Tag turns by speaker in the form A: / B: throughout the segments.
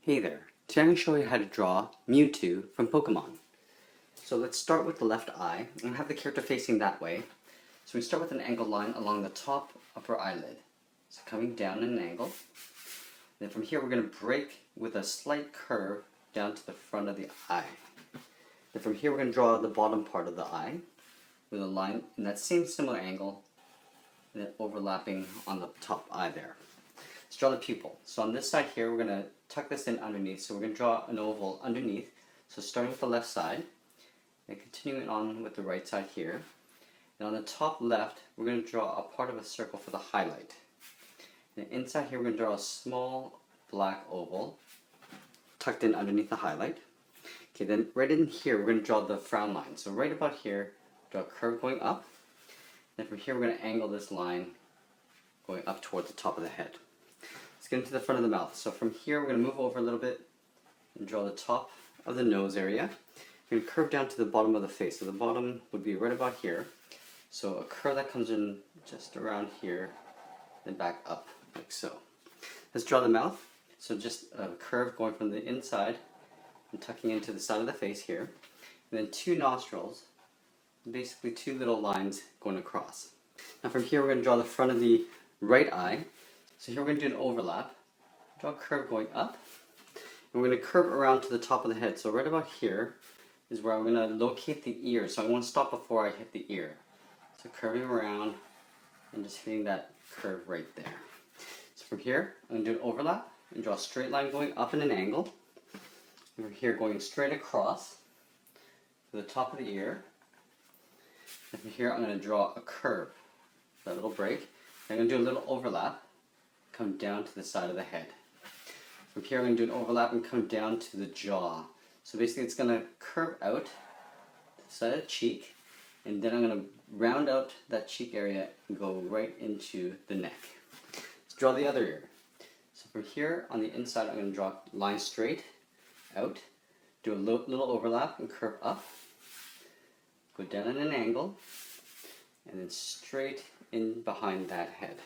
A: Hey there, today I'm going to show you how to draw Mewtwo from Pokemon. So let's start with the left eye. I'm going to have the character facing that way. So we start with an angled line along the top upper eyelid. So coming down at an angle. Then from here we're going to break with a slight curve down to the front of the eye. Then from here we're going to draw the bottom part of the eye with a line in that same similar angle and then overlapping on the top eye there. Let's draw the pupil. So on this side here, we're going to tuck this in underneath. So we're going to draw an oval underneath. So starting with the left side, and continuing on with the right side here. And on the top left, we're going to draw a part of a circle for the highlight. And inside here, we're going to draw a small black oval, tucked in underneath the highlight. Okay, then right in here, we're going to draw the frown line. So right about here, draw a curve going up. Then from here, we're going to angle this line going up towards the top of the head. Let's get into the front of the mouth. So from here, we're going to move over a little bit and draw the top of the nose area. We're going to curve down to the bottom of the face. So the bottom would be right about here. So a curve that comes in just around here, then back up like so. Let's draw the mouth. So just a curve going from the inside and tucking into the side of the face here. And then two nostrils, basically two little lines going across. Now from here, we're going to draw the front of the right eye. So here we're going to do an overlap, draw a curve going up, and we're going to curve around to the top of the head. So right about here is where I'm going to locate the ear. So I want to stop before I hit the ear. So curving around and just hitting that curve right there. So from here, I'm going to do an overlap and draw a straight line going up in an angle. And from here going straight across to the top of the ear. And from here I'm going to draw a curve, that little break. And I'm going to do a little overlap. Come down to the side of the head. From here I'm going to do an overlap and come down to the jaw. So basically it's going to curve out to the side of the cheek, and then I'm going to round out that cheek area and go right into the neck. Let's draw the other ear. So from here on the inside I'm going to draw a line straight out, do a little overlap and curve up, go down at an angle, and then straight in behind that head.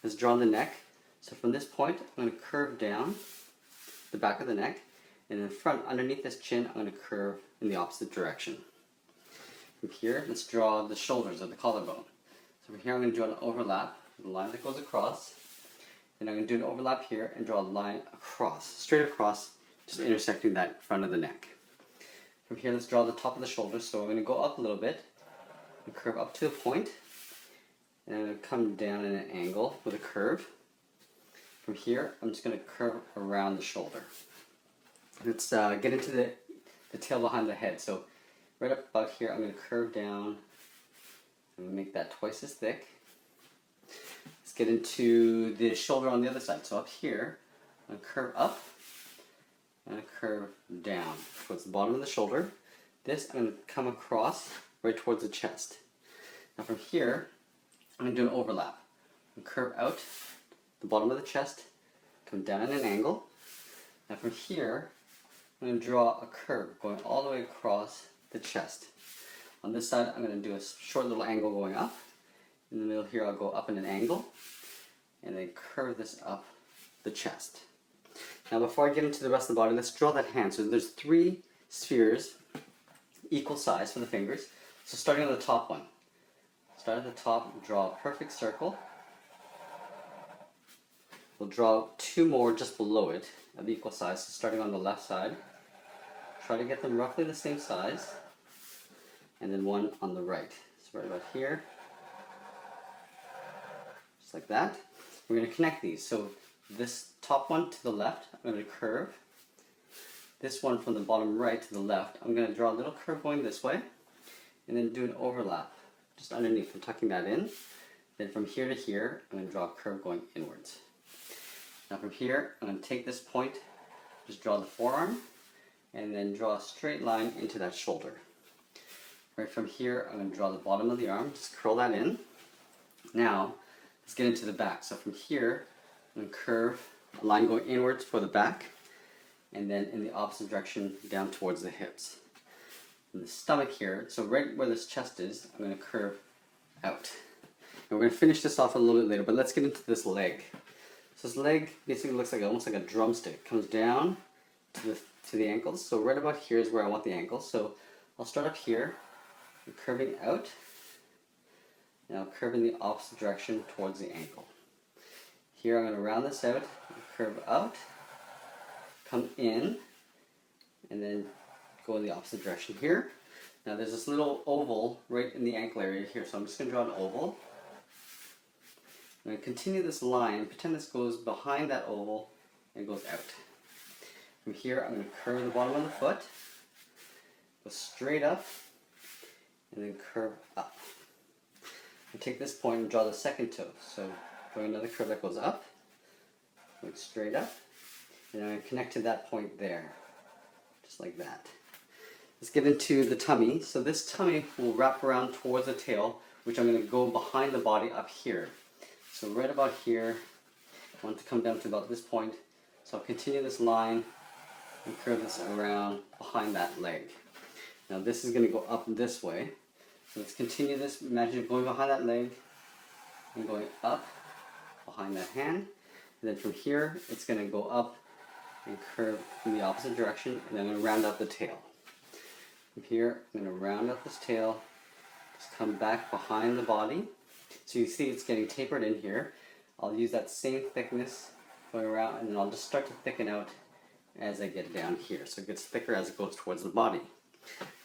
A: Let's draw the neck. So from this point, I'm going to curve down the back of the neck, and in front, underneath this chin, I'm going to curve in the opposite direction. From here, let's draw the shoulders of the collarbone. So from here, I'm going to draw an overlap, the line that goes across, and I'm going to do an overlap here and draw a line across, straight across, just intersecting that front of the neck. From here, let's draw the top of the shoulders. So I'm going to go up a little bit and curve up to a point. And I'm going to come down at an angle with a curve. From here, I'm just going to curve around the shoulder. Let's get into the tail behind the head. So right up about here, I'm going to curve down and make that twice as thick. Let's get into the shoulder on the other side. So up here, I'm going to curve up and curve down towards the bottom of the shoulder. This, I'm going to come across right towards the chest. Now from here, I'm going to do an overlap and curve out the bottom of the chest, come down at an angle. Now from here, I'm going to draw a curve going all the way across the chest. On this side, I'm going to do a short little angle going up. In the middle here, I'll go up in an angle and then curve this up the chest. Now before I get into the rest of the body, let's draw that hand. So there's three spheres, equal size for the fingers. So starting on the top one. Start at the top, draw a perfect circle. We'll draw two more just below it of equal size. So starting on the left side, try to get them roughly the same size. And then one on the right. So right about here, just like that. We're going to connect these. So this top one to the left, I'm going to curve. This one from the bottom right to the left, I'm going to draw a little curve going this way, and then do an overlap just underneath and tucking that in. Then from here to here, I'm going to draw a curve going inwards. Now from here, I'm going to take this point, just draw the forearm, and then draw a straight line into that shoulder. Right from here, I'm going to draw the bottom of the arm, just curl that in. Now, let's get into the back. So from here, I'm going to curve a line going inwards for the back, and then in the opposite direction down towards the hips. And the stomach here, so right where this chest is, I'm going to curve out. And we're going to finish this off a little bit later, but let's get into this leg. So this leg basically looks like almost like a drumstick. It comes down to the ankles. So right about here is where I want the ankles. So I'll start up here, curving out. Now curve in the opposite direction towards the ankle. Here I'm going to round this out, curve out, come in, and then go in the opposite direction here. Now there's this little oval right in the ankle area here, so I'm just going to draw an oval. I'm going to continue this line, pretend this goes behind that oval and goes out. From here I'm going to curve the bottom of the foot, go straight up, and then curve up. And take this point and draw the second toe. So drawing another curve that goes up, going straight up, and I'm going to connect to that point there, just like that. Let's get into the tummy. So this tummy will wrap around towards the tail, which I'm going to go behind the body up here. So right about here, I want it to come down to about this point. So I'll continue this line and curve this around behind that leg. Now this is going to go up this way. So let's continue this. Imagine going behind that leg and going up behind that hand. And then from here, it's going to go up and curve in the opposite direction. And then I'm going to round out the tail. From here, I'm going to round out this tail. Just come back behind the body. So you see it's getting tapered in here. I'll use that same thickness going around, and then I'll just start to thicken out as I get down here. So it gets thicker as it goes towards the body.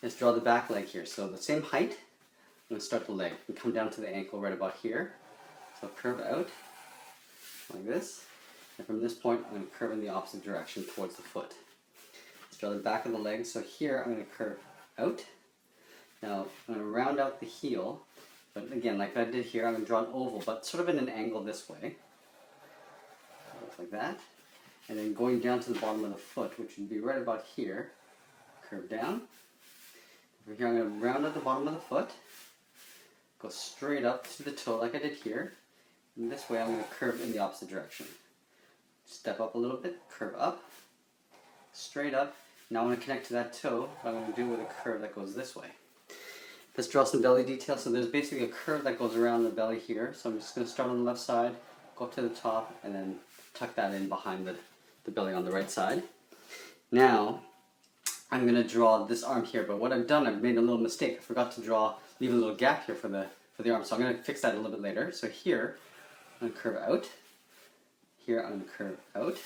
A: Let's draw the back leg here. So the same height. I'm going to start the leg and come down to the ankle right about here. So curve out like this. And from this point, I'm going to curve in the opposite direction towards the foot. Let's draw the back of the leg. So here, I'm going to curve out. Now, I'm going to round out the heel. But again, like I did here, I'm going to draw an oval, but sort of in an angle this way. Looks like that. And then going down to the bottom of the foot, which would be right about here. Curve down. From here, I'm going to round out the bottom of the foot. Go straight up to the toe like I did here. And this way I'm going to curve in the opposite direction. Step up a little bit, curve up, straight up. Now I'm going to connect to that toe, but I'm going to do with a curve that goes this way. Let's draw some belly details. So there's basically a curve that goes around the belly here. So I'm just going to start on the left side, go up to the top, and then tuck that in behind the belly on the right side. Now, I'm going to draw this arm here, but what I've done, I've made a little mistake. I forgot to leave a little gap here for the arm, so I'm going to fix that a little bit later. So here, I'm going to curve out. Here, I'm going to curve out.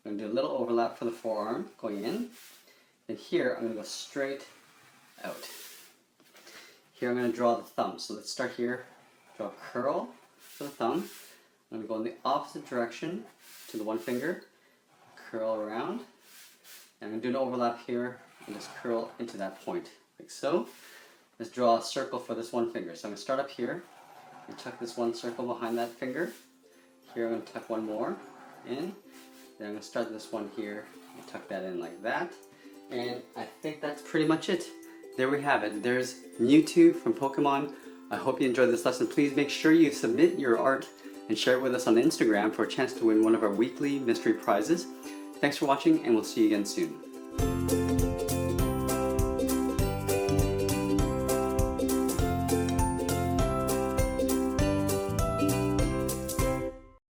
A: I'm going to do a little overlap for the forearm, going in. And here, I'm going to go straight out. Here, I'm going to draw the thumb. So let's start here. Draw a curl for the thumb. I'm going to go in the opposite direction to the one finger. Curl around. And I'm going to do an overlap here and just curl into that point, like so. Let's draw a circle for this one finger. So I'm going to start up here and tuck this one circle behind that finger. Here I'm going to tuck one more in. Then I'm going to start this one here and tuck that in like that. And I think that's pretty much it. There we have it. There's Mewtwo from Pokemon. I hope you enjoyed this lesson. Please make sure you submit your art and share it with us on Instagram for a chance to win one of our weekly mystery prizes. Thanks for watching, and we'll see you again soon.